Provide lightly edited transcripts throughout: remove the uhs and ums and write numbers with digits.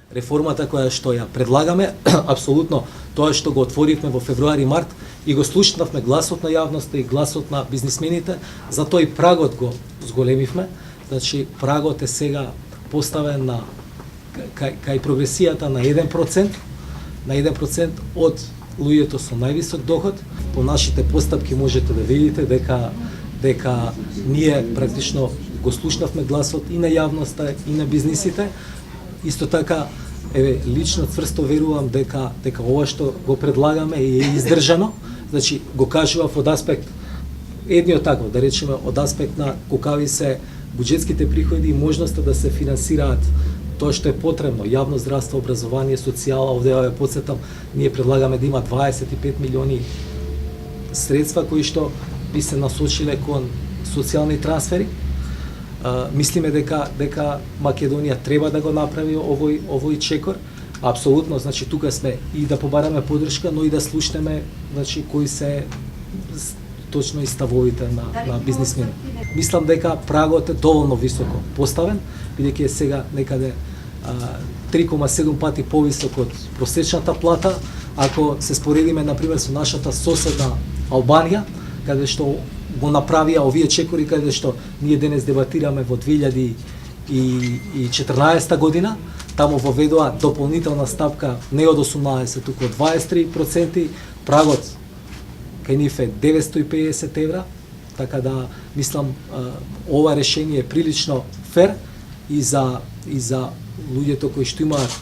Реформата која што ја предлагаме, апсолутно тоа што го отворивме во февруари-март и го слушнавме гласот на јавноста и гласот на бизнисмените, затоа и прагот го зголемивме. Значи прагот е сега поставен на кај прогресијата на 1%, на 1% од луѓето со највисок доход. По нашите постапки можете да видите дека ние практично го слушнавме гласот и на јавноста и на бизнисите. Исто така, лично цврсто верувам дека ова што го предлагаме е издржано, значи го кажував од аспект едниот таков, да речеме од аспект на колкави се буџетските приходи и можноста да се финансираат тоа што е потребно, јавно здравство, образование, социјала. Овде ја потсетам, ние предлагаме да има 25 милиони средства кои што би се насочиле кон социјални трансфери. Мислиме дека Македонија треба да го направи овој чекор. Апсолутно, значи тука сме и да побараме поддршка, но и да слушнеме, значи кои се точно и ставовите на бизнисмени. Мислам дека прагот е доволно високо поставен, бидејќи е сега некаде 3,7 пати повисок од просечната плата. Ако се споредиме например со нашата соседна Албанија, каде што го направија овие чекори, каде што ние денес дебатираме во 2014 година, таму воведоа дополнителна стапка не од 18, туку од 23%, прагот кај нив е 950 евра, така да мислам ова решение е прилично фер и за луѓето кои што имаат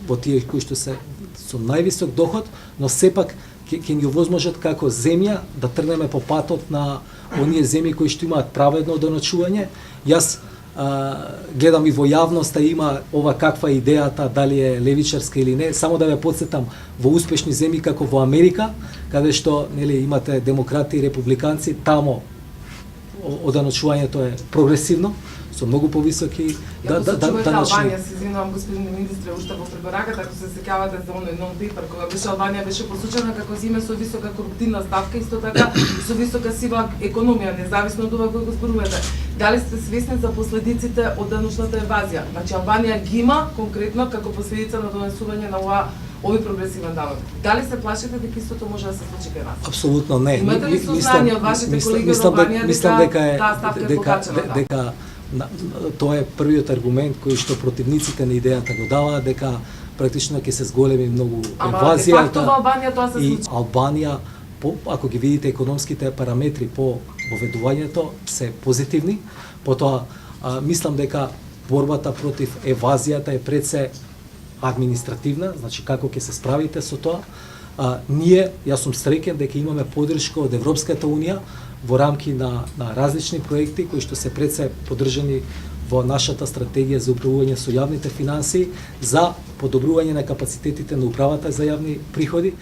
во тие кои што се со највисок доход, но сепак ќе ни овозможат како земја да тргнеме по патот на оние земји кои што имаат праведно доначување. Јас гледам и во јавноста има ова каква идејата, дали е левичарска или не. Само да ве потсетам, во успешни земји како во Америка, каде што имате демократи и републиканци, тамо оданочувањето е прогресивно, со многу повисоки Албанија, се извинувам господин министре, уште во пребараката, ако се сеќавате за оној non-paper, кога беше Албанија беше посочена како земја со висока коруптивна ставка, исто така со висока сива економија, независно од ова кој го спорувате. Дали сте свесни за последиците од даночната евазија? Значи Албанија ги има конкретно како последица на донесување на овој прогресивен данок. Дали се плашите дека истото може да се случи кај нас? Апсолутно не. Имате ли сознание од вашите колеги од Албанија дека тоа е првиот аргумент кој што противниците на идејата го даваат, дека практично ќе се зголеми многу евазијата. И Албанија, ако ги видите економските параметри по воведувањето, се позитивни. Потоа мислам дека борбата против евазијата е пред се административна, значи како ќе се справите со тоа. Јас сум среќен дека имаме поддршка од Европската унија во рамки на различни проекти кои што се пред се поддржани во нашата стратегија за управување со јавните финансии за подобрување на капацитетите на управата за јавни приходи.